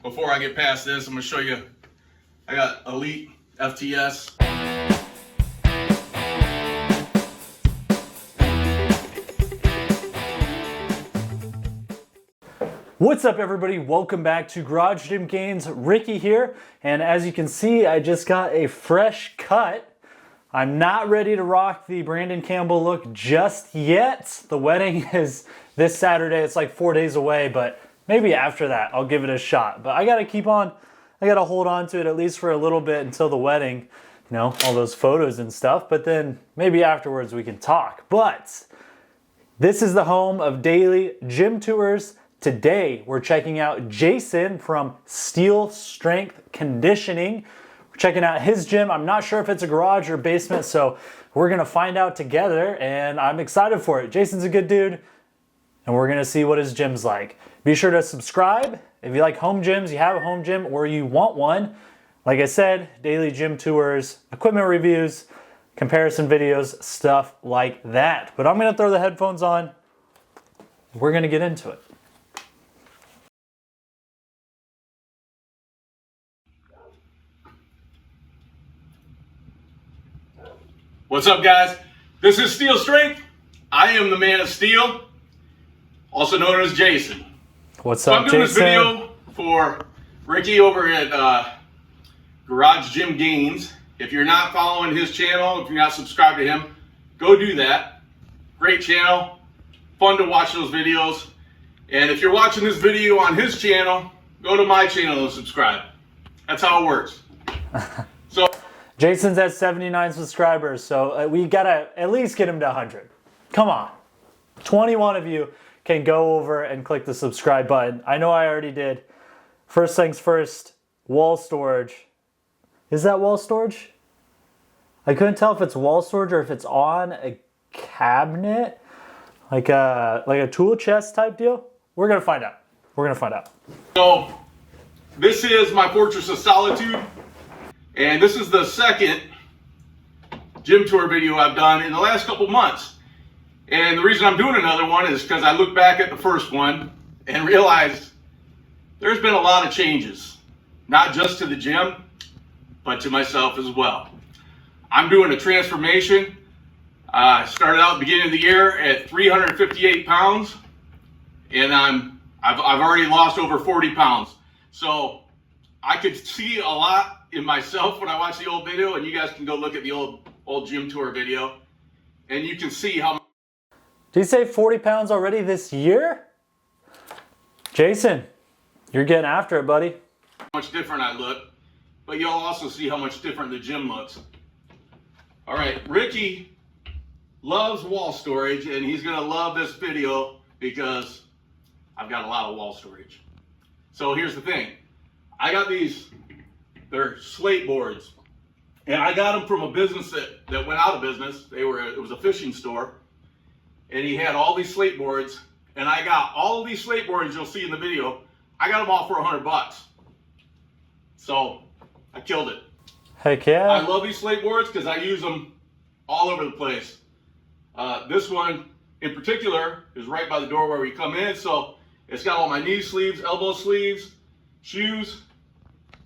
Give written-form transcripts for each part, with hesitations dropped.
Before I get past this, I'm going to show you, I got Elite FTS. What's up, everybody? Welcome back to Garage Gym Gains. Ricky here, and as you can see, I just got a fresh cut. I'm not ready to rock the Brandon Campbell look just yet. The wedding is this Saturday. It's like 4 days away, but maybe after that I'll give it a shot. But I gotta hold on to it at least for a little bit until the wedding, you know, all those photos and stuff, but then maybe afterwards we can talk. But this is the home of daily gym tours. Today, we're checking out Jason from Steel Strength Conditioning. We're checking out his gym. I'm not sure if it's a garage or basement, so we're gonna find out together, and I'm excited for it. Jason's a good dude, and we're gonna see what his gym's like. Be sure to subscribe. If you like home gyms, you have a home gym, or you want one, like I said, daily gym tours, equipment reviews, comparison videos, stuff like that. But I'm gonna throw the headphones on. We're gonna get into it. What's up, guys? This is Steel Strength. I am the man of steel, also known as Jason. What's up, I'm doing Jason? this video for Ricky over at Garage Gym Gains. If you're not following his channel, if you're not subscribed to him, go do that. Great channel, fun to watch those videos. And if you're watching this video on his channel, go to my channel and subscribe. That's how it works. So Jason's at 79 subscribers, so we gotta at least get him to 100. Come on. 21 of you can go over and click the subscribe button. I know I already did. First things first, wall storage. Is that wall storage? I couldn't tell if it's wall storage or if it's on a cabinet, like a tool chest type deal. We're gonna find out. We're gonna find out. So this is my Fortress of Solitude. And this is the second gym tour video I've done in the last couple months. And the reason I'm doing another one is because I look back at the first one and realized there's been a lot of changes, not just to the gym, but to myself as well. I'm doing a transformation. I started out at the beginning of the year at 358 pounds, and I've already lost over 40 pounds. So I could see a lot in myself when I watch the old video, and you guys can go look at the old gym tour video, and you can see how. Did you say 40 pounds already this year? Jason, you're getting after it, buddy. Much different I look, but you'll also see how much different the gym looks. All right, Ricky loves wall storage, and he's gonna love this video because I've got a lot of wall storage. So here's the thing. I got these, they're slate boards, and I got them from a business that went out of business. It was a fishing store, and he had all these slate boards, and I got all of these slate boards you'll see in the video. I got them all for $100. So I killed it. Heck yeah. I love these slate boards because I use them all over the place. This one in particular is right by the door where we come in, so it's got all my knee sleeves, elbow sleeves, shoes,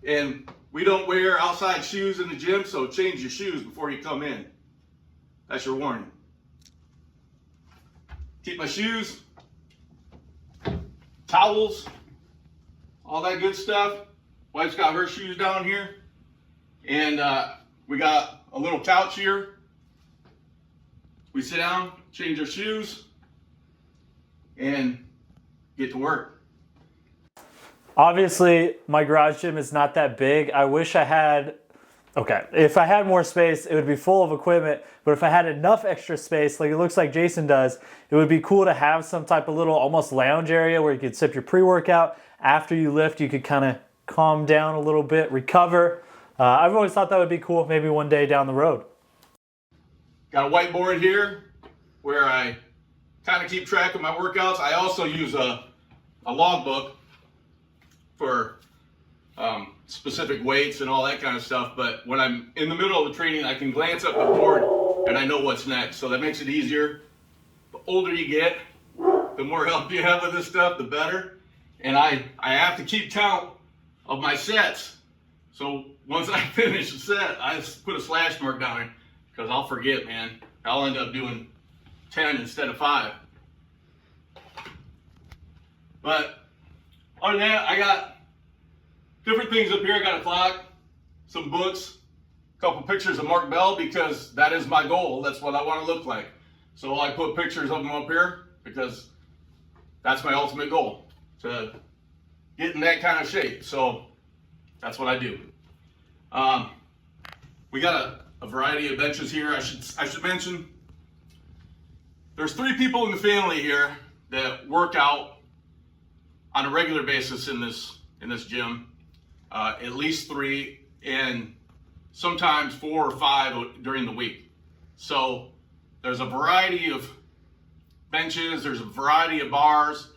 and we don't wear outside shoes in the gym, so change your shoes before you come in. That's your warning. Keep my shoes, towels, all that good stuff. Wife's got her shoes down here, and we got a little couch here. We sit down, change our shoes, and get to work. Obviously, my garage gym is not that big. I wish I had, if I had more space, it would be full of equipment, but if I had enough extra space, like it looks like Jason does, it would be cool to have some type of little almost lounge area where you could sip your pre-workout. After you lift, you could kind of calm down a little bit, recover. I've always thought that would be cool, maybe one day down the road. Got a whiteboard here where I kind of keep track of my workouts. I also use a logbook for specific weights and all that kind of stuff, but when I'm in the middle of the training, I can glance up the board and I know what's next, so that makes it easier. The older you get, the more help you have with this stuff, the better. and I have to keep count of my sets. So once I finish the set, I just put a slash mark down there because I'll forget, man. I'll end up doing 10 instead of 5. But other than that, I got different things up here. I got a clock, some books, a couple pictures of Mark Bell because that is my goal. That's what I want to look like. So I put pictures of him up here because that's my ultimate goal, to get in that kind of shape. So that's what I do. We got a variety of benches here. I should mention there's 3 people in the family here that work out on a regular basis in this gym. At least 3, and sometimes 4 or 5 during the week. So there's a variety of benches, there's a variety of bars,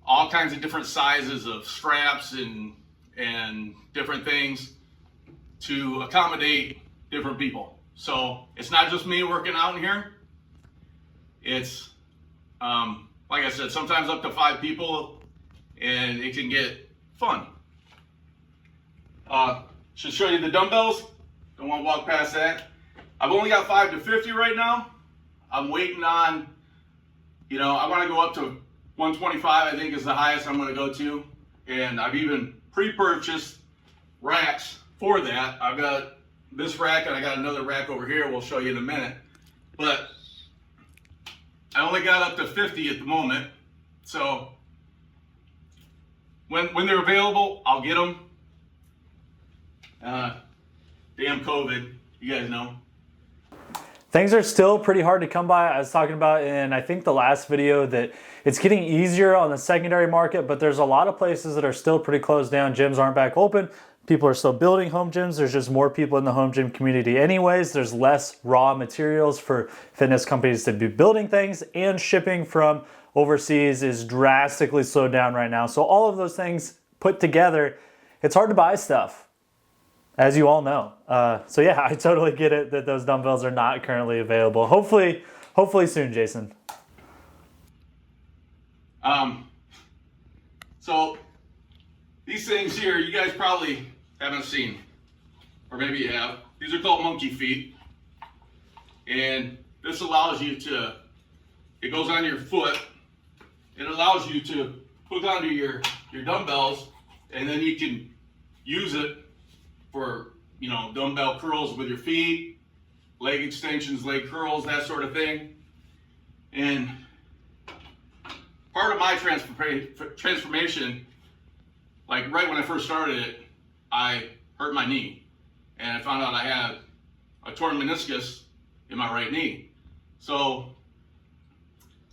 all kinds of different sizes of straps and different things to accommodate different people. So it's not just me working out in here. It's, like I said, sometimes up to 5 people, and it can get fun. Should show you the dumbbells. Don't want to walk past that. I've only got 5 to 50 right now. I'm waiting on, I want to go up to 125, I think is the highest I'm going to go to. And I've even pre-purchased racks for that. I've got this rack and I got another rack over here we'll show you in a minute. But I only got up to 50 at the moment. So when they're available, I'll get them. Damn COVID, you guys know. Things are still pretty hard to come by. I was talking about in, I think, the last video that it's getting easier on the secondary market, but there's a lot of places that are still pretty closed down. Gyms aren't back open. People are still building home gyms. There's just more people in the home gym community anyways. There's less raw materials for fitness companies to be building things, and shipping from overseas is drastically slowed down right now. So all of those things put together, it's hard to buy stuff, as you all know. So yeah, I totally get it that those dumbbells are not currently available. Hopefully soon, Jason. So these things here, you guys probably haven't seen, or maybe you have. These are called monkey feet. And this allows you to, it goes on your foot. It allows you to hook onto your dumbbells, and then you can use it for, dumbbell curls with your feet, leg extensions, leg curls, that sort of thing. And part of my transformation, like right when I first started it, I hurt my knee, and I found out I had a torn meniscus in my right knee. So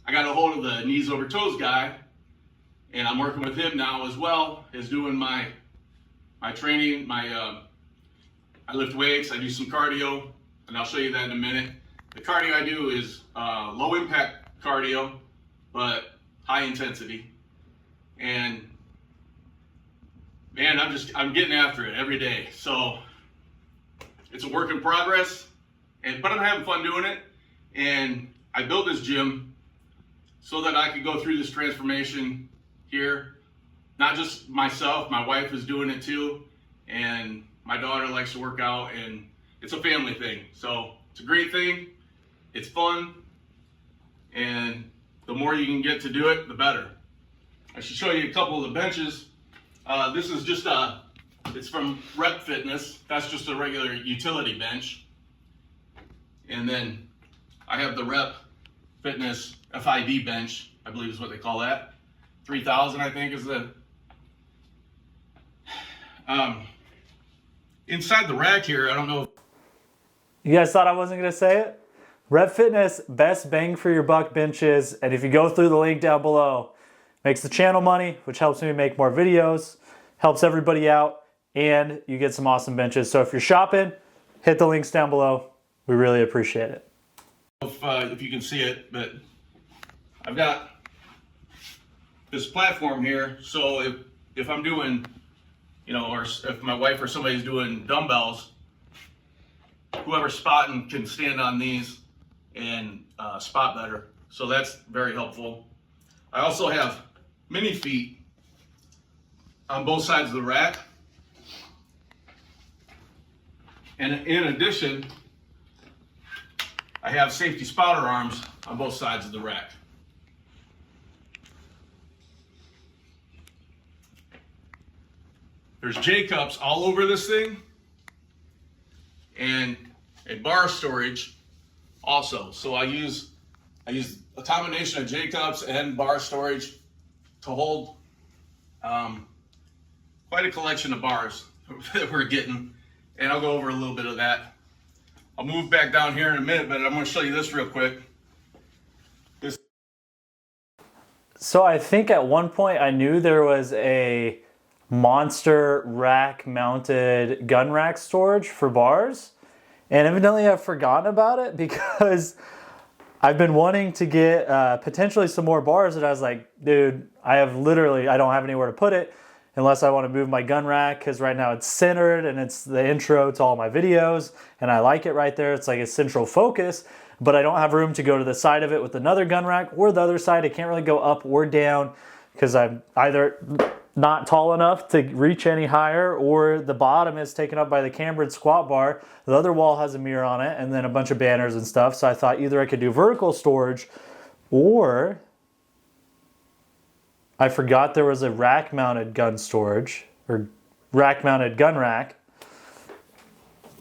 I got a hold of the knees over toes guy, and I'm working with him now as well as doing my training. I lift weights, I do some cardio, and I'll show you that in a minute. The cardio I do is low impact cardio, but high intensity. And man, I'm getting after it every day. So it's a work in progress, but I'm having fun doing it. And I built this gym so that I could go through this transformation here. Not just myself, my wife is doing it too. And my daughter likes to work out, and it's a family thing. So it's a great thing. It's fun. And the more you can get to do it, the better. I should show you a couple of the benches. This is just it's from Rep Fitness. That's just a regular utility bench. And then I have the Rep Fitness FID bench, I believe is what they call that. 3000, I think, is the... inside the rack here, I don't know. You guys thought I wasn't going to say it? Rep Fitness, best bang for your buck benches. And if you go through the link down below, makes the channel money, which helps me make more videos, helps everybody out, and you get some awesome benches. So if you're shopping, hit the links down below. We really appreciate it. If you can see it, but I've got this platform here. So if I'm doing, or if my wife or somebody's doing dumbbells, whoever's spotting can stand on these and spot better. So that's very helpful. I also have mini feet on both sides of the rack. And in addition, I have safety spotter arms on both sides of the rack. There's J-cups all over this thing, and a bar storage also. So I use a combination of J-cups and bar storage to hold quite a collection of bars that we're getting, and I'll go over a little bit of that. I'll move back down here in a minute, but I'm going to show you this real quick. So I think at one point I knew there was a monster rack mounted gun rack storage for bars, and evidently I've forgotten about it because I've been wanting to get potentially some more bars, and I was like, dude, I don't have anywhere to put it unless I want to move my gun rack, because right now it's centered and it's the intro to all my videos and I like it right there. It's like a central focus, but I don't have room to go to the side of it with another gun rack, or the other side. I can't really go up or down because I'm either not tall enough to reach any higher, or the bottom is taken up by the cambered squat bar. The other wall has a mirror on it and then a bunch of banners and stuff. So I thought either I could do vertical storage, or I forgot there was a rack mounted gun storage, or rack mounted gun rack.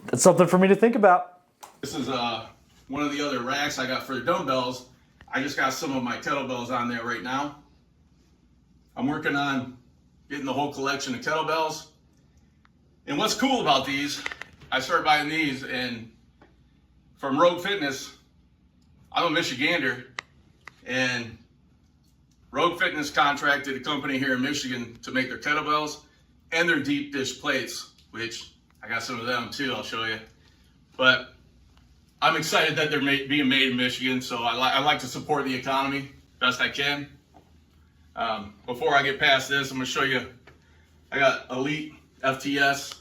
That's something for me to think about. This is one of the other racks I got for the dumbbells. I just got some of my kettlebells on there right now. I'm working on getting the whole collection of kettlebells. And what's cool about these, I started buying these and from Rogue Fitness. I'm a Michigander, and Rogue Fitness contracted a company here in Michigan to make their kettlebells and their deep dish plates, which I got some of them too, I'll show you. But I'm excited that they're being made in Michigan, so I like to support the economy best I can. Before I get past this, I'm going to show you, I got Elite FTS.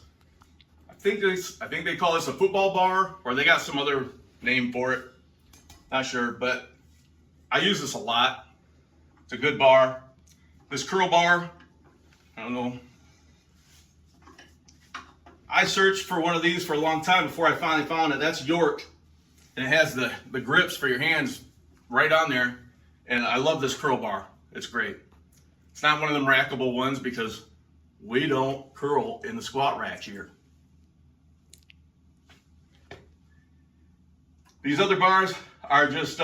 I think they call this a football bar, or they got some other name for it. Not sure, but I use this a lot. It's a good bar. This curl bar, I don't know. I searched for one of these for a long time before I finally found it. That's York, and it has the grips for your hands right on there. And I love this curl bar. It's great. It's not one of them rackable ones because we don't curl in the squat rack here. These other bars are just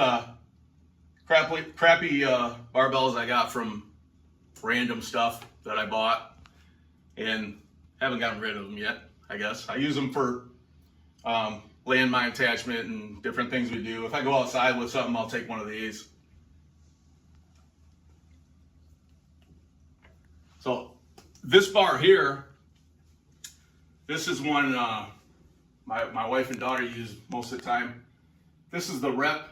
crappy barbells I got from random stuff that I bought and haven't gotten rid of them yet, I guess. I use them for landmine attachment and different things we do. If I go outside with something, I'll take one of these. So this bar here, this is one my wife and daughter use most of the time. This is the Rep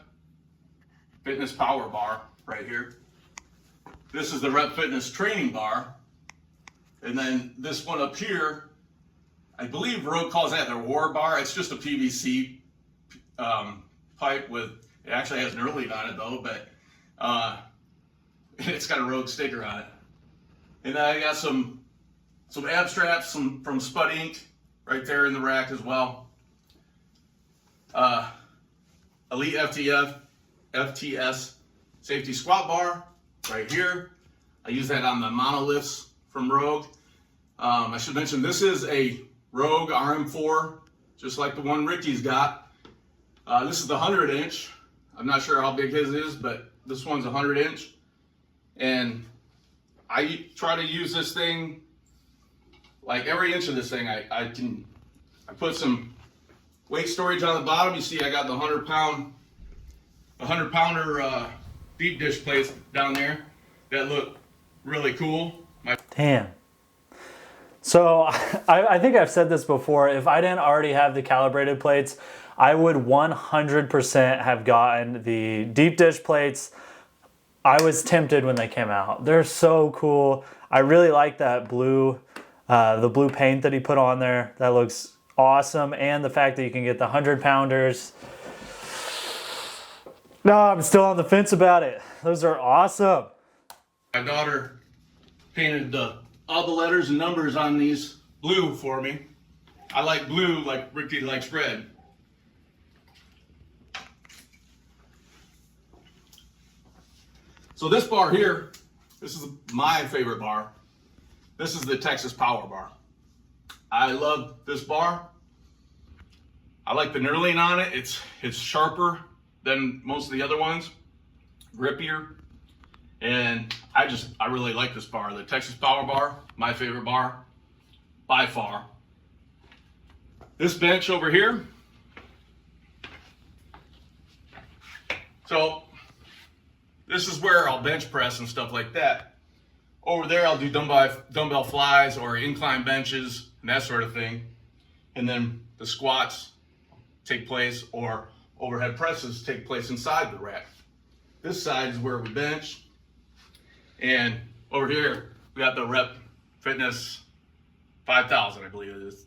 Fitness Power Bar right here. This is the Rep Fitness Training Bar. And then this one up here, I believe Rogue calls that their War Bar. It's just a PVC pipe with, it actually has an lead on it though, but it's got a Rogue sticker on it. And then I got some ab straps from Spud Inc. right there in the rack as well. Elite FTS safety squat bar right here. I use that on the monoliths from Rogue. I should mention this is a Rogue RM4, just like the one Ricky's got. This is the 100-inch. I'm not sure how big his is, but this one's 100-inch. And I try to use this thing, like every inch of this thing, I put some weight storage on the bottom. You see I got the 100-pounder deep dish plates down there that look really cool. Damn. So I think I've said this before. If I didn't already have the calibrated plates, I would 100% have gotten the deep dish plates. I was tempted when they came out. They're so cool. I really like that blue, the blue paint that he put on there. That looks awesome. And the fact that you can get the 100-pounders. No, I'm still on the fence about it. Those are awesome. My daughter painted the all the letters and numbers on these blue for me. I like blue like Ricky likes red. So this bar here, this is my favorite bar. This is the Texas Power Bar. I love this bar. I like the knurling on it. It's sharper than most of the other ones, grippier. And I really like this bar. The Texas Power Bar, my favorite bar by far. This bench over here. So this is where I'll bench press and stuff like that. Over there I'll do dumbbell flies or incline benches and that sort of thing. And then the squats take place, or overhead presses take place inside the rack. This side is where we bench. And over here, we got the Rep Fitness 5000, I believe it is.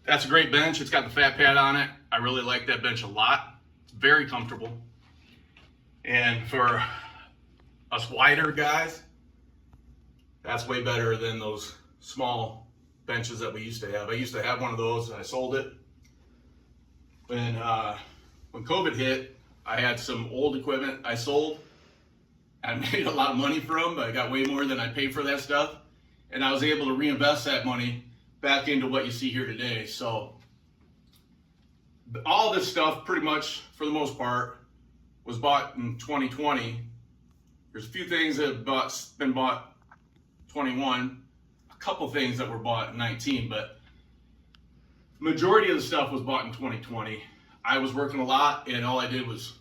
That's a great bench. It's got the fat pad on it. I really like that bench a lot. It's very comfortable. And for us wider guys, that's way better than those small benches that we used to have. I used to have one of those and I sold it. When COVID hit, I had some old equipment I sold. I made a lot of money from, but I got way more than I paid for that stuff. And I was able to reinvest that money back into what you see here today. So all this stuff, pretty much for the most part, was bought in 2020. There's a few things that have been bought 21, a couple things that were bought in 19, but the majority of the stuff was bought in 2020. I was working a lot, and all I did was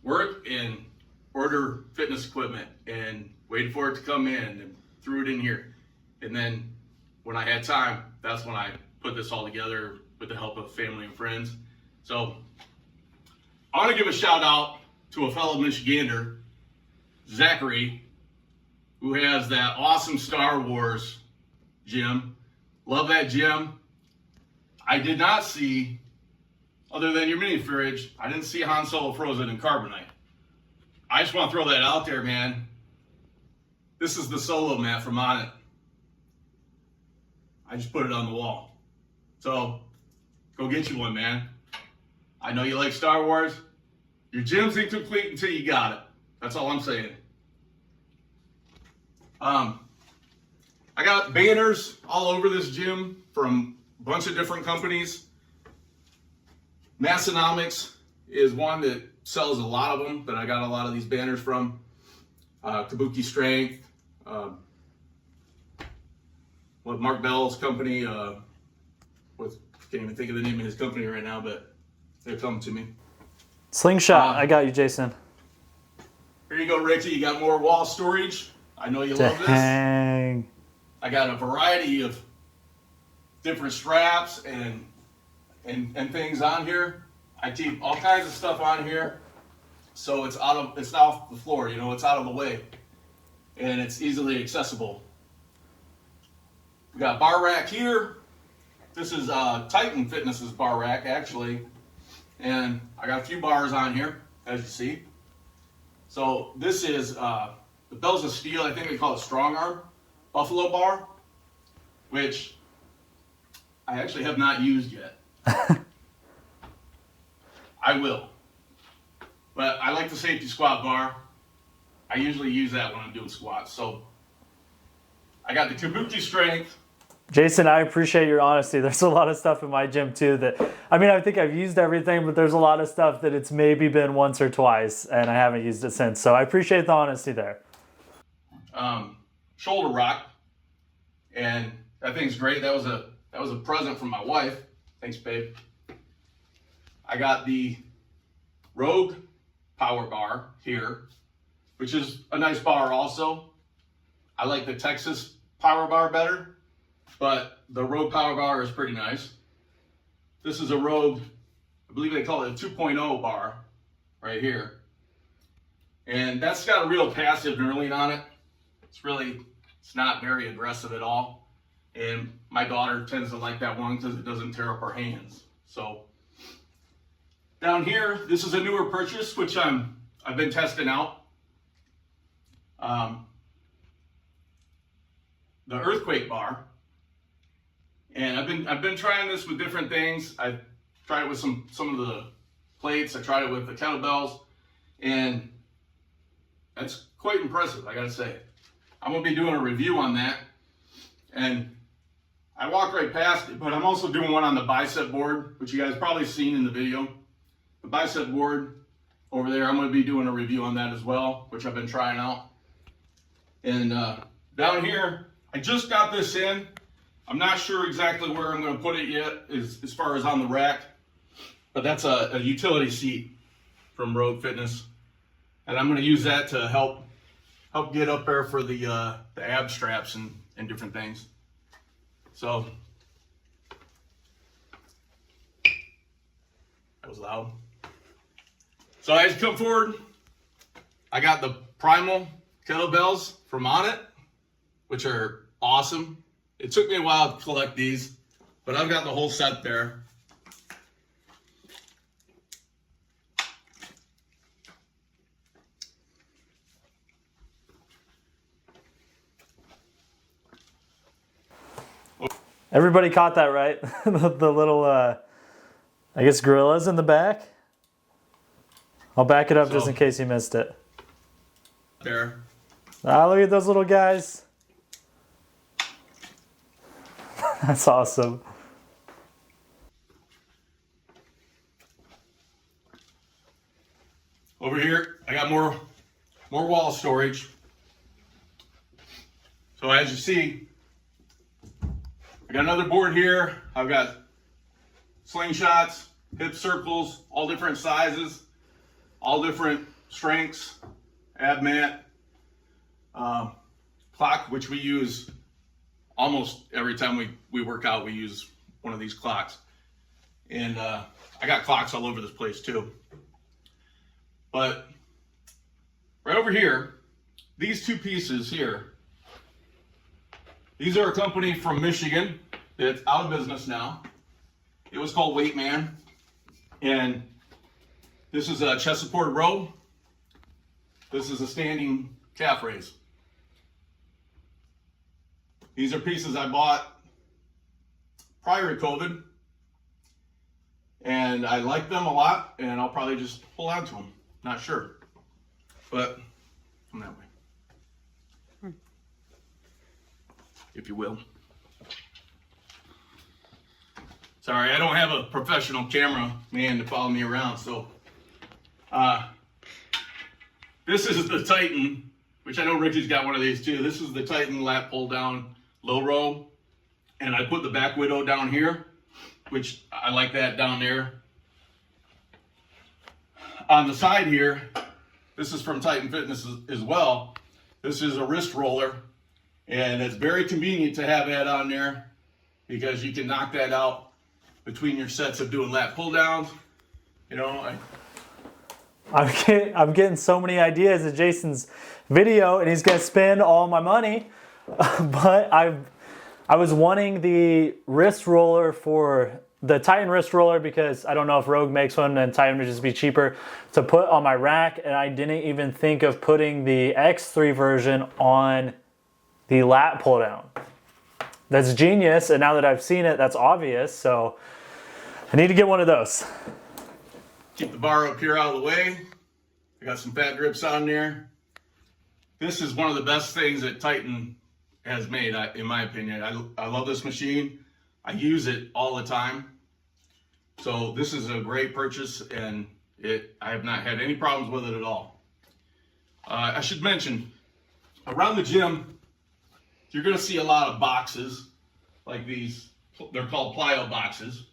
work and order fitness equipment and waited for it to come in and threw it in here. And then when I had time, that's when I put this all together with the help of family and friends. So I want to give a shout out to a fellow Michigander, Zachary, who has that awesome Star Wars gym. Love that gym. I did not see, other than your mini fridge, I didn't see Han Solo frozen in carbonite. I just want to throw that out there, man. This is the solo mat from On It. I just put it on the wall. So go get you one, man. I know you like Star Wars. Your gym's incomplete until you got it. That's all I'm saying. I got banners all over this gym from a bunch of different companies. Massonomics is one that sells a lot of them, that I got a lot of these banners from. Kabuki Strength, Mark Bell's company, can't even think of the name of his company right now, but they're coming to me. Slingshot, I got you, Jason. Here you go, Ricky. You got more wall storage. I know you love this. Dang. I got a variety of different straps and things on here. I keep all kinds of stuff on here, so it's off the floor. You know, it's out of the way, and it's easily accessible. We got a bar rack here. This is Titan Fitness's bar rack, actually, and I got a few bars on here, as you see. So this is the Bells of Steel. I think they call it Strong Arm Buffalo bar, which I actually have not used yet. I will. But I like the safety squat bar. I usually use that when I'm doing squats. So I got the Kabuki Strength. Jason, I appreciate your honesty. There's a lot of stuff in my gym too that, I mean, I think I've used everything, but there's a lot of stuff that it's maybe been once or twice and I haven't used it since. So I appreciate the honesty there. Shoulder rock. And that thing's great. That was a present from my wife. Thanks, babe. I got the Rogue Power Bar here, which is a nice bar also. I like the Texas Power Bar better, but the Rogue Power Bar is pretty nice. This is a Rogue, I believe they call it a 2.0 bar right here. And that's got a real passive knurling on it. It's not very aggressive at all. And my daughter tends to like that one because it doesn't tear up her hands. So down here, this is a newer purchase, which I've been testing out. the earthquake bar. And I've been trying this with different things. I've tried it with some of the plates. I tried it with the kettlebells, and that's quite impressive, I gotta say. I'm gonna be doing a review on that. And I walked right past it, but I'm also doing one on the bicep board, which you guys probably seen in the video. The bicep board over there, I'm gonna be doing a review on that as well, which I've been trying out. And down here, I just got this in. I'm not sure exactly where I'm gonna put it yet as far as on the rack, but that's a utility seat from Rogue Fitness. And I'm gonna use that to help get up there for the ab straps and different things. So, that was loud. So as you come forward, I got the Primal Kettlebells from Onnit, which are awesome. It took me a while to collect these, but I've got the whole set there. Everybody caught that, right? The little, I guess, gorillas in the back. I'll back it up just in case you missed it. There. Ah, look at those little guys. That's awesome. Over here, I got more wall storage. So as you see, I got another board here. I've got slingshots, hip circles, all different sizes, all different strengths, ab mat, clock, which we use almost every time we work out. We use one of these clocks. And I got clocks all over this place too. But right over here, these two pieces here, these are a company from Michigan that's out of business now. It was called Weightman. And this is a chest support row. This is a standing calf raise. These are pieces I bought prior to COVID. And I like them a lot, and I'll probably just hold on to them. Not sure. But come that way. If you will. Sorry, I don't have a professional camera man to follow me around, so this is the Titan, which I know Ricky's got one of these too. This is the Titan lat pull down low row, and I put the back widow down here, which I like that down there. On the side here, this is from Titan Fitness as well. This is a wrist roller, and it's very convenient to have that on there because you can knock that out between your sets of doing lat pull downs. You know, I'm getting so many ideas in Jason's video, and he's gonna spend all my money. But I was wanting the wrist roller for the Titan wrist roller because I don't know if Rogue makes one, and Titan would just be cheaper to put on my rack, and I didn't even think of putting the X3 version on the lat pull down. That's genius, and now that I've seen it, that's obvious, so I need to get one of those. Keep the bar up here out of the way. I got some fat grips on there. This is one of the best things that Titan has made, in my opinion. I love this machine. I use it all the time. So this is a great purchase, and I have not had any problems with it at all. I should mention, around the gym, you're gonna see a lot of boxes like these. They're called Plyo Boxes.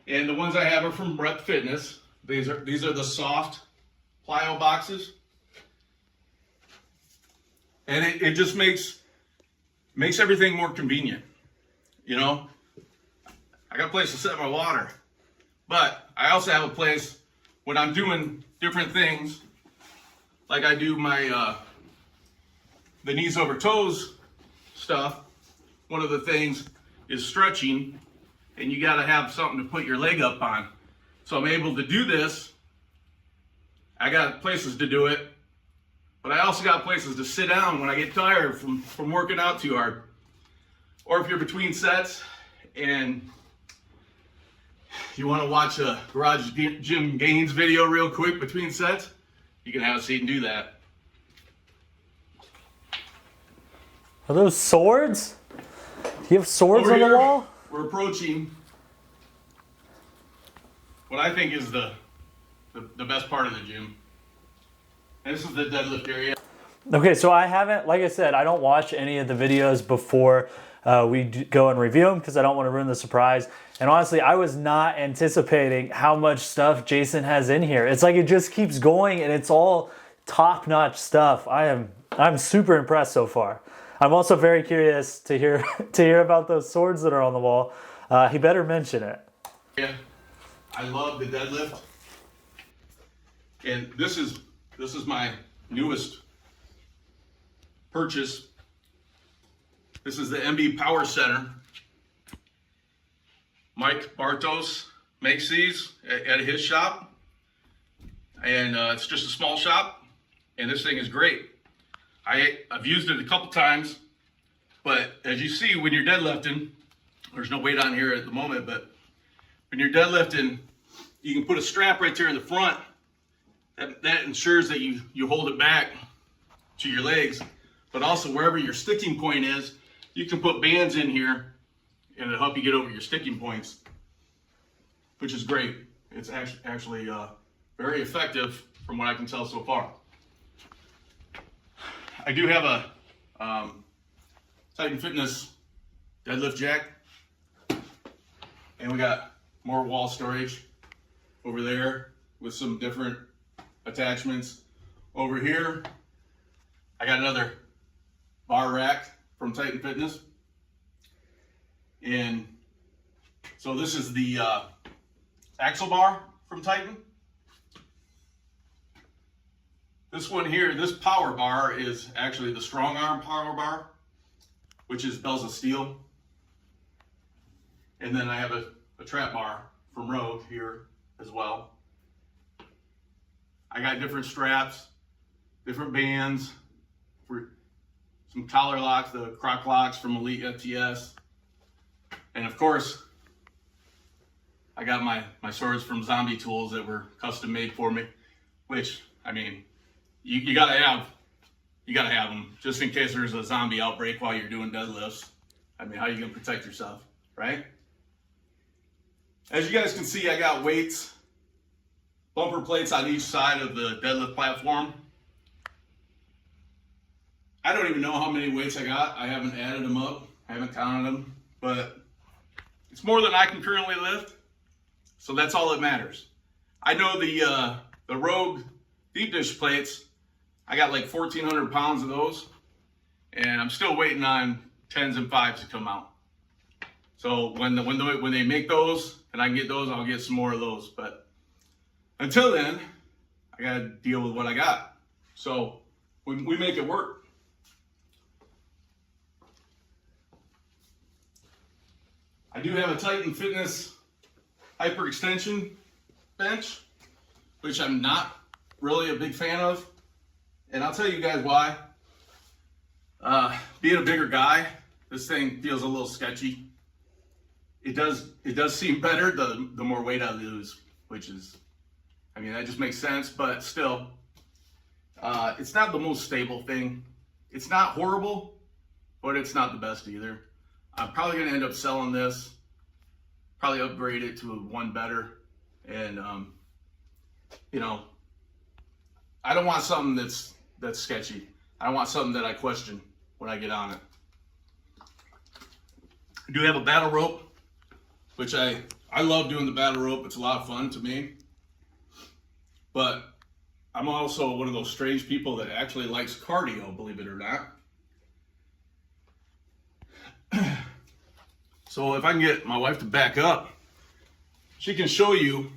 And the ones I have are from Rep Fitness. These are the soft Plyo Boxes. And it just makes everything more convenient. You know, I got a place to set my water, but I also have a place when I'm doing different things, like I do my the knees over toes stuff. One of the things is stretching, and you got to have something to put your leg up on. So I'm able to do this. I got places to do it, But I also got places to sit down when I get tired from working out too hard. Or if you're between sets and you want to watch a Garage Gym Gains video real quick between sets, you can have a seat and do that. Are those swords? Do you have swords Over on the here, wall? we're approaching what I think is the best part of the gym. And this is the deadlift area. Okay, so I haven't, like I said, I don't watch any of the videos before we go and review them because I don't want to ruin the surprise. And honestly, I was not anticipating how much stuff Jason has in here. It's like it just keeps going and it's all top-notch stuff. I'm super impressed so far. I'm also very curious to hear about those swords that are on the wall. He better mention it. Yeah, I love the deadlift. And this is my newest purchase. This is the MB Power Center. Mike Bartos makes these at his shop. And it's just a small shop. And this thing is great. I've used it a couple times. But as you see, when you're deadlifting, there's no weight on here at the moment, but when you're deadlifting, you can put a strap right there in the front. That ensures that you hold it back to your legs, but also wherever your sticking point is, you can put bands in here and it'll help you get over your sticking points, which is great. It's actually very effective from what I can tell so far. I do have a Titan Fitness deadlift jack, and we got more wall storage over there with some different attachments. Over here, I got another bar rack from Titan Fitness. And so this is the axle bar from Titan. This one here, this power bar is actually the strong arm power bar, which is bells of steel. And then I have a trap bar from Rogue here as well. I got different straps, different bands, for some collar locks, the croc locks from Elite FTS. And of course, I got my swords from Zombie Tools that were custom made for me, which, I mean, you gotta have them just in case there's a zombie outbreak while you're doing deadlifts. I mean, how are you gonna protect yourself, right? As you guys can see, I got weights, bumper plates on each side of the deadlift platform. I don't even know how many weights I got. I haven't added them up. I haven't counted them, but it's more than I can currently lift. So that's all that matters. I know the Rogue deep dish plates, I got like 1,400 pounds of those, and I'm still waiting on 10s and 5s to come out. So when they make those and I can get those, I'll get some more of those. But until then, I gotta deal with what I got. So we make it work. I do have a Titan Fitness hyperextension bench, which I'm not really a big fan of. And I'll tell you guys why. Being a bigger guy, this thing feels a little sketchy. It does seem better the more weight I lose, which is, I mean, that just makes sense, but still, it's not the most stable thing. It's not horrible, but it's not the best either. I'm probably gonna end up selling this, probably upgrade it to one better, and you know, I don't want something that's sketchy. I want something that I question when I get on it. I do have a battle rope, which I love doing the battle rope. It's a lot of fun to me. But I'm also one of those strange people that actually likes cardio, believe it or not. So if I can get my wife to back up, she can show you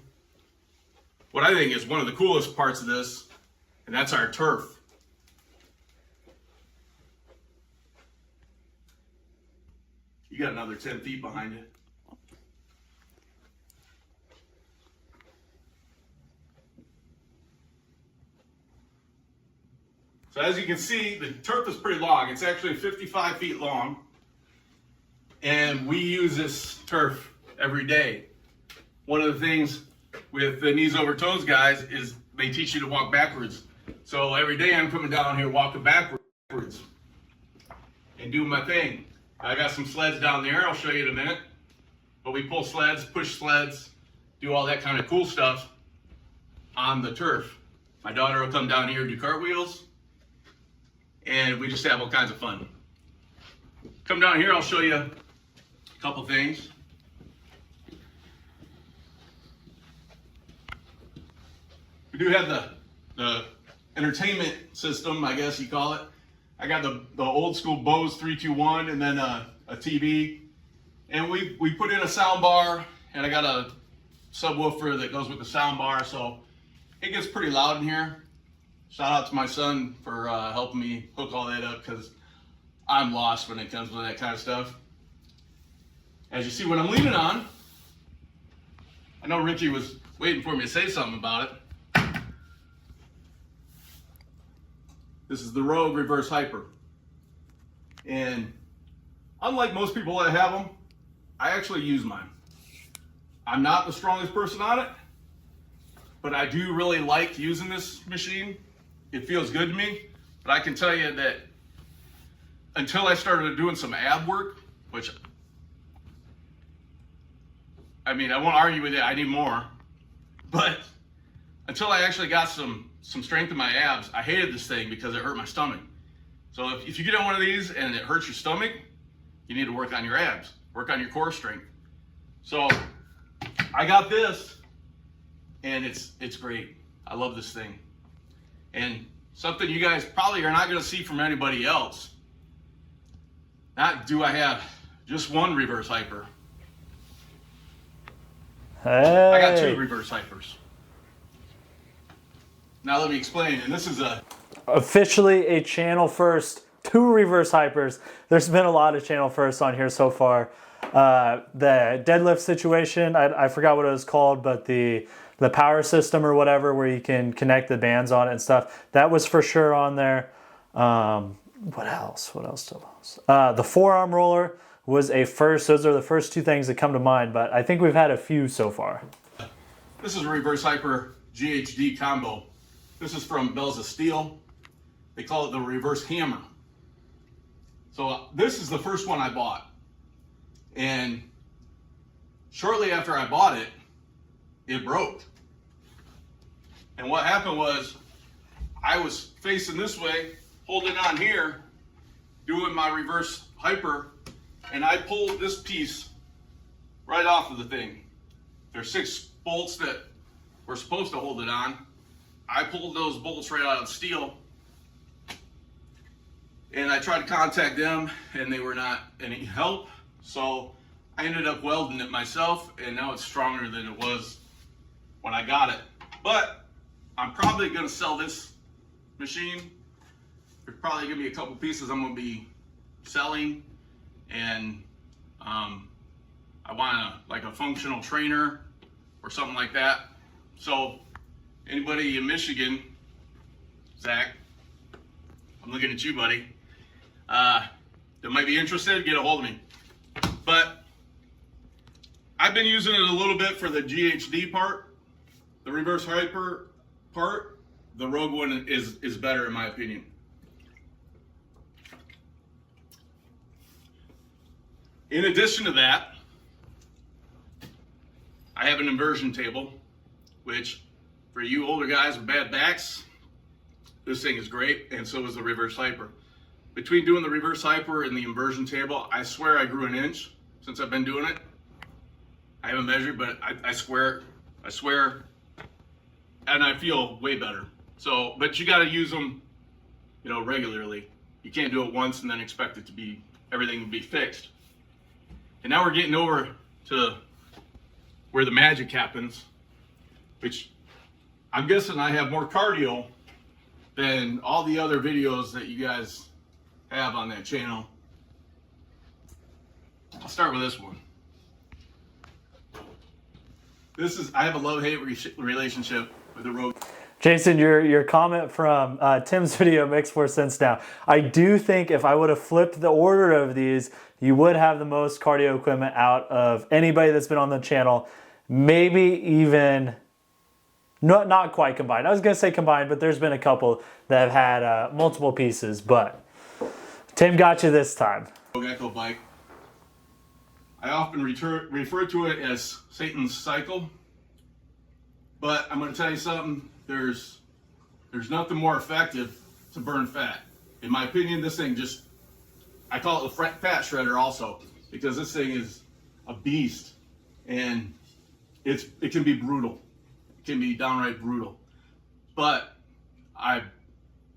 what I think is one of the coolest parts of this, and that's our turf. You got another 10 feet behind you. So as you can see, the turf is pretty long. It's actually 55 feet long. And we use this turf every day. One of the things with the knees over toes guys is they teach you to walk backwards. So every day I'm coming down here walking backwards and doing my thing. I got some sleds down there, I'll show you in a minute. But we pull sleds, push sleds, do all that kind of cool stuff on the turf. My daughter will come down here and do cartwheels, and we just have all kinds of fun. Come down here, I'll show you a couple things. We do have the entertainment system, I guess you call it. I got the old school Bose 321 and then a TV. And we put in a sound bar, and I got a subwoofer that goes with the sound bar, so it gets pretty loud in here. Shout out to my son for helping me hook all that up, because I'm lost when it comes to that kind of stuff. As you see what I'm leaning on, I know Ricky was waiting for me to say something about it. This is the Rogue Reverse Hyper. And unlike most people that have them, I actually use mine. I'm not the strongest person on it, but I do really like using this machine. It feels good to me, but I can tell you that until I started doing some ab work, which, I mean, I won't argue with it, I need more, but until I actually got some strength in my abs, I hated this thing because it hurt my stomach. So if you get on one of these and it hurts your stomach, you need to work on your abs, work on your core strength. So I got this, and it's great. I love this thing. And something you guys probably are not gonna see from anybody else. Not do I have just one reverse hyper. Hey. I got 2 reverse hypers. Now let me explain, and this is officially a channel first, 2 reverse hypers. There's been a lot of channel firsts on here so far. The deadlift situation, I forgot what it was called, but the power system or whatever, where you can connect the bands on it and stuff, that was for sure on there. What else? The forearm roller was a first. Those are the first 2 things that come to mind, but I think we've had a few so far. This is a reverse hyper GHD combo. This is from Bells of Steel. They call it the reverse hammer. So this is the first one I bought. And shortly after I bought it, it broke. And what happened was, I was facing this way, holding on here, doing my reverse hyper, and I pulled this piece right off of the thing. There's 6 bolts that were supposed to hold it on. I pulled those bolts right out of the steel, and I tried to contact them, and they were not any help. So I ended up welding it myself, and now it's stronger than it was when I got it. But I'm probably gonna sell this machine. There's probably gonna be a couple pieces I'm gonna be selling, and I want like a functional trainer or something like that. So anybody in Michigan, Zach, I'm looking at you, buddy, that might be interested, get a hold of me. But I've been using it a little bit for the GHD part. The reverse hyper part, the Rogue one is better in my opinion. In addition to that, I have an inversion table, which for you older guys with bad backs, this thing is great, and so is the reverse hyper. Between doing the reverse hyper and the inversion table, I swear I grew an inch since I've been doing it. I haven't measured, but I swear, and I feel way better. So, but you got to use them, you know, regularly. You can't do it once and then expect it to be, everything to be fixed. And now we're getting over to where the magic happens, which I'm guessing I have more cardio than all the other videos that you guys have on that channel. I'll start with this one. This is, I have a love-hate relationship with the Rogue. Jason, your comment from Tim's video makes more sense now. I do think if I would have flipped the order of these, you would have the most cardio equipment out of anybody that's been on the channel. Maybe even, not quite combined. I was going to say combined, but there's been a couple that have had multiple pieces. But Tim got you this time. Gecko bike. I often refer to it as Satan's cycle. But I'm going to tell you something. There's nothing more effective to burn fat. In my opinion, this thing I call it the fat shredder also, because this thing is a beast, and it can be brutal. It can be downright brutal. But I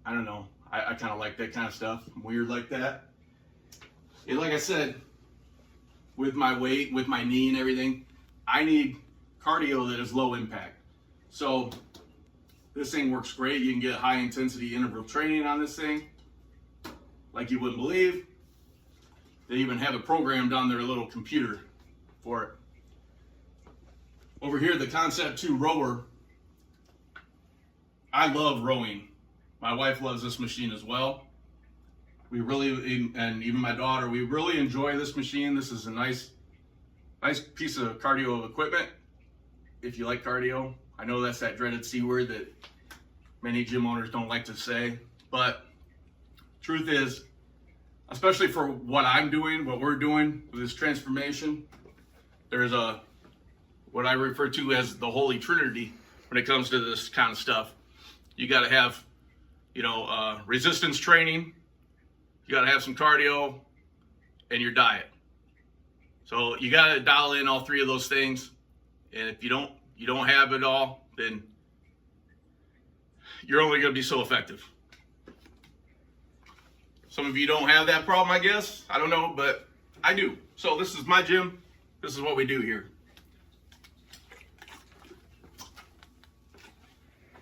don't know. I kind of like that kind of stuff. I'm weird like that. And like I said, with my weight, with my knee and everything, I need cardio that is low impact. So this thing works great. You can get high intensity interval training on this thing like you wouldn't believe. They even have it programmed on their little computer for it. Over here, the Concept 2 rower. I love rowing. My wife loves this machine as well. We really, and even my daughter, we really enjoy this machine. This is a nice piece of cardio equipment. If you like cardio, I know that's that dreaded C word that many gym owners don't like to say, but truth is, especially for what I'm doing, what we're doing with this transformation, there's what I refer to as the Holy Trinity when it comes to this kind of stuff. You got to have, resistance training, you got to have some cardio, and your diet. So you got to dial in all three of those things, and if you don't have it all, then you're only going to be so effective. Some of you don't have that problem, I guess. I don't know, but I do. So this is my gym. This is what we do here.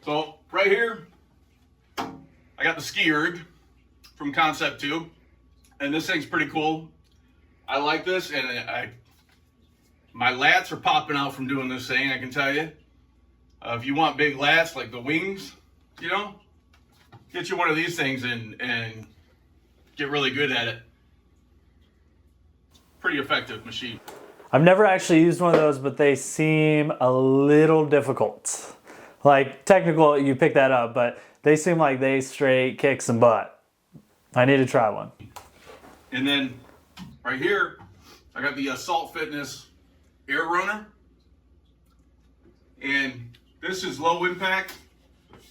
So right here, I got the Skierg from Concept 2, and this thing's pretty cool. I like this, and my lats are popping out from doing this thing, I can tell you. If you want big lats, like the wings, get you one of these things and get really good at it. Pretty effective machine. I've never actually used one of those, but they seem a little difficult. Like technical, you pick that up, but they seem like they straight kick some butt. I need to try one. And then right here, I got the Assault Fitness Air Runner. And this is low impact,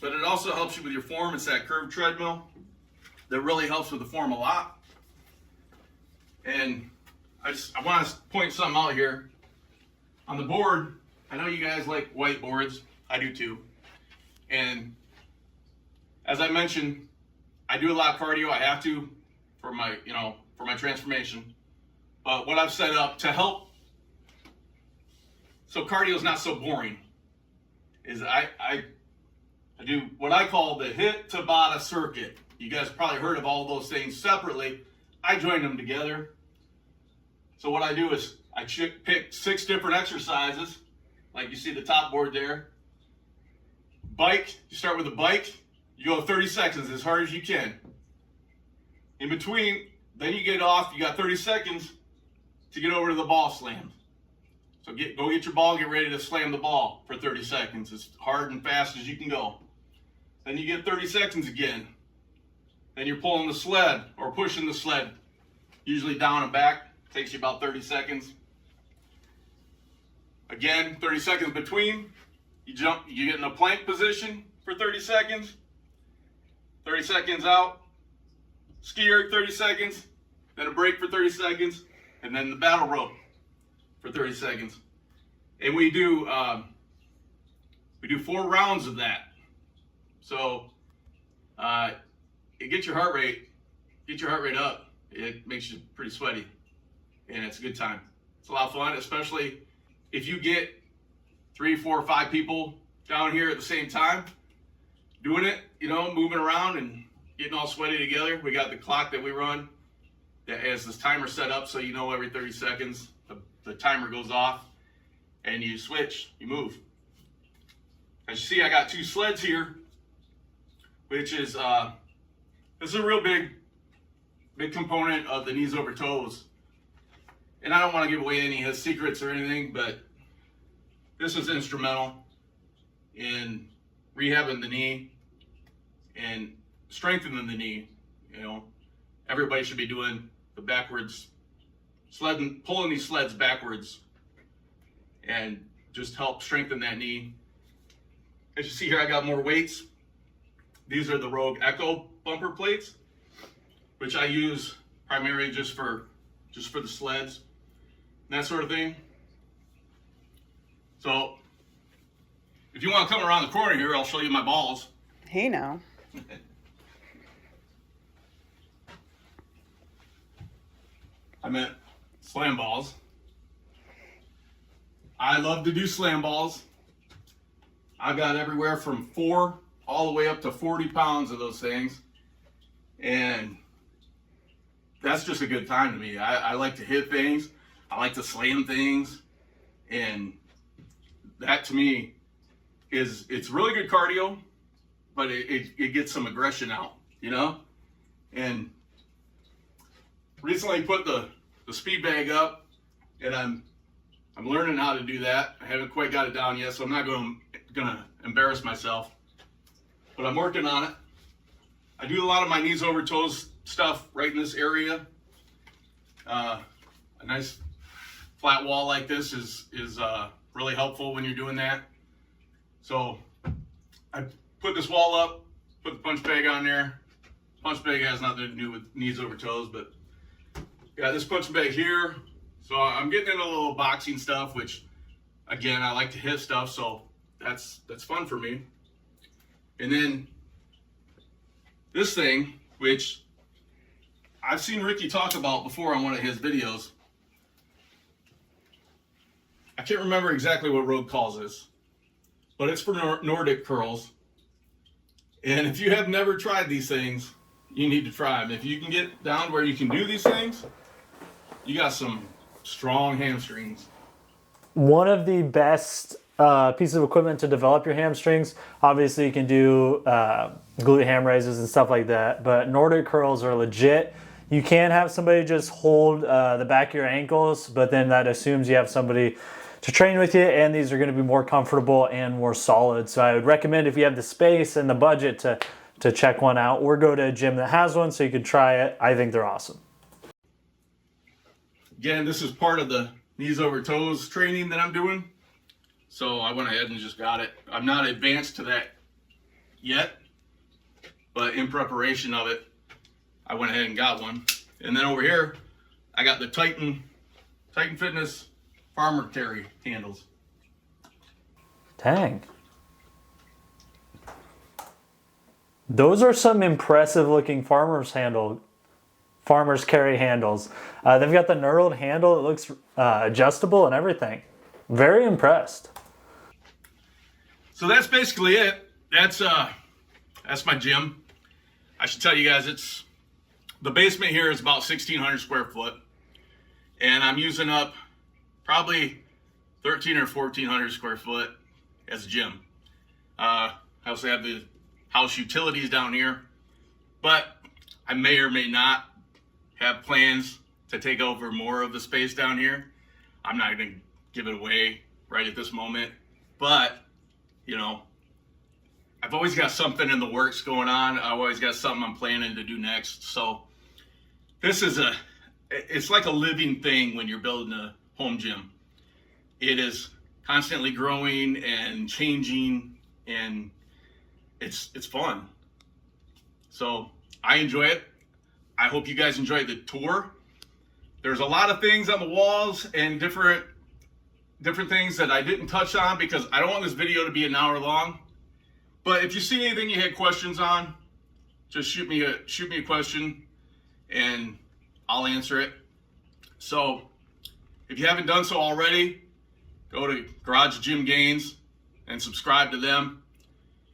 but it also helps you with your form. It's that curved treadmill that really helps with the form a lot. And I want to point something out here. On the board, I know you guys like white boards. I do too. And as I mentioned, I do a lot of cardio. I have to for my transformation. But what I've set up to help so cardio is not so boring is I do what I call the hit Tabata Circuit. You guys probably heard of all those things separately. I join them together. So what I do is I pick 6 different exercises, like you see the top board there. Bike, you start with a bike, you go 30 seconds as hard as you can. In between, then you get off, you got 30 seconds to get over to the ball slam. So go get your ball, get ready to slam the ball for 30 seconds, as hard and fast as you can go. Then you get 30 seconds again. Then you're pulling the sled or pushing the sled, usually down and back. Takes you about 30 seconds. Again, 30 seconds between. You jump, you get in a plank position for 30 seconds. 30 seconds out. Skierg 30 seconds. Then a break for 30 seconds. And then the battle rope for 30 seconds. And we do 4 rounds of that. So it gets your heart rate up. It makes you pretty sweaty. And it's a good time. It's a lot of fun, especially if you get 3, 4, 5 people down here at the same time doing it, moving around and getting all sweaty together. We got the clock that we run that has this timer set up, so every 30 seconds the timer goes off and you switch, you move. As you see, I got 2 sleds here, which is, this is a real big component of the knees over toes. And I don't want to give away any of his secrets or anything, but this is instrumental in rehabbing the knee and strengthening the knee. You know, everybody should be doing the backwards sledding, pulling these sleds backwards, and just help strengthen that knee. As you see here, I got more weights. These are the Rogue Echo bumper plates, which I use primarily just for the sleds and that sort of thing. So if you want to come around the corner here, I'll show you my balls. Hey now. I meant slam balls. I love to do slam balls. I've got everywhere from 4 all the way up to 40 pounds of those things. And that's just a good time to me. I like to hit things. I like to slam things. And that to me it's really good cardio, but it gets some aggression out, you know? And recently put the speed bag up, and I'm learning how to do that. I haven't quite got it down yet, so I'm not gonna embarrass myself, but I'm working on it. I do a lot of my knees over toes stuff right in this area. A nice flat wall like this is really helpful when you're doing that. So I put this wall up, put the punch bag on there. Punch bag has nothing to do with knees over toes, but got this punch bag here. So I'm getting into a little boxing stuff, which again, I like to hit stuff, so that's fun for me. And then this thing, which I've seen Ricky talk about before on one of his videos. I can't remember exactly what Rogue calls this, but it's for Nordic Curls. And if you have never tried these things, you need to try them. If you can get down where you can do these things, you got some strong hamstrings. One of the best pieces of equipment to develop your hamstrings. Obviously, you can do glute ham raises and stuff like that, but Nordic Curls are legit. You can have somebody just hold the back of your ankles, but then that assumes you have somebody to train with you, and these are going to be more comfortable and more solid. So I would recommend, if you have the space and the budget, to check one out or go to a gym that has one so you can try it. I think they're awesome. Again, this is part of the knees over toes training that I'm doing. So I went ahead and just got it. I'm not advanced to that yet, but in preparation of it, I went ahead and got one. And then over here, I got the Titan Fitness Farmer Carry handles. Dang. Those are some impressive looking farmer's carry handles. They've got the knurled handle. It looks adjustable and everything. Very impressed. So that's basically it. That's my gym. I should tell you guys, the basement here is about 1,600 square foot, and I'm using up probably 1,300 or 1,400 square foot as a gym. I also have the house utilities down here, but I may or may not have plans to take over more of the space down here. I'm not going to give it away right at this moment, but you know, I've always got something in the works going on. I've always got something I'm planning to do next. So this is it's like a living thing when you're building a home gym. It is constantly growing and changing, and it's fun. So I enjoy it. I hope you guys enjoyed the tour. There's a lot of things on the walls and different things that I didn't touch on because I don't want this video to be an hour long. But if you see anything you had questions on, just shoot me a question and I'll answer it. So if you haven't done so already, go to Garage Gym Gains and subscribe to them.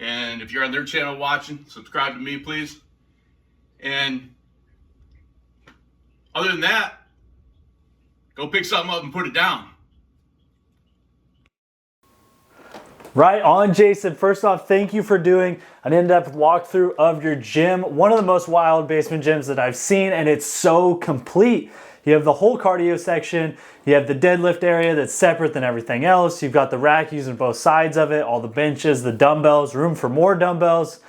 And if you're on their channel watching, subscribe to me, please. And other than that, go pick something up and put it down. Right on, Jason. First off, thank you for doing an in-depth walkthrough of your gym. One of the most wild basement gyms that I've seen, and it's so complete. You have the whole cardio section, you have the deadlift area that's separate than everything else, you've got the rack using both sides of it, all the benches, the dumbbells, room for more dumbbells.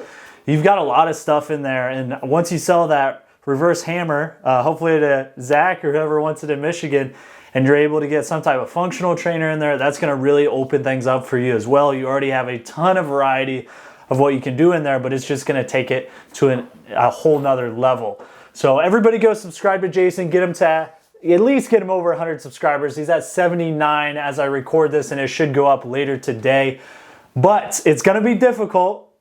You've got a lot of stuff in there, and once you sell that reverse hammer, hopefully to Zach or whoever wants it in Michigan, and you're able to get some type of functional trainer in there, that's gonna really open things up for you as well. You already have a ton of variety of what you can do in there, but it's just gonna take it to a whole nother level. So everybody go subscribe to Jason, get him to at least get him over 100 subscribers. He's at 79 as I record this, and it should go up later today. But it's gonna be difficult,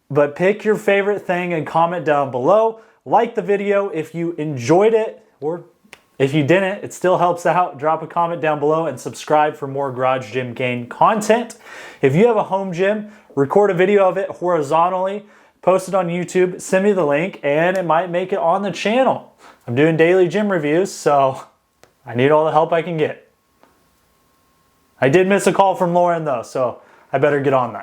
but pick your favorite thing and comment down below. Like the video if you enjoyed it, or if you didn't, it still helps out. Drop a comment down below and subscribe for more Garage Gym Gain content. If you have a home gym, record a video of it horizontally, post it on YouTube, send me the link, and it might make it on the channel. I'm doing daily gym reviews, so I need all the help I can get. I did miss a call from Lauren though, so I better get on that.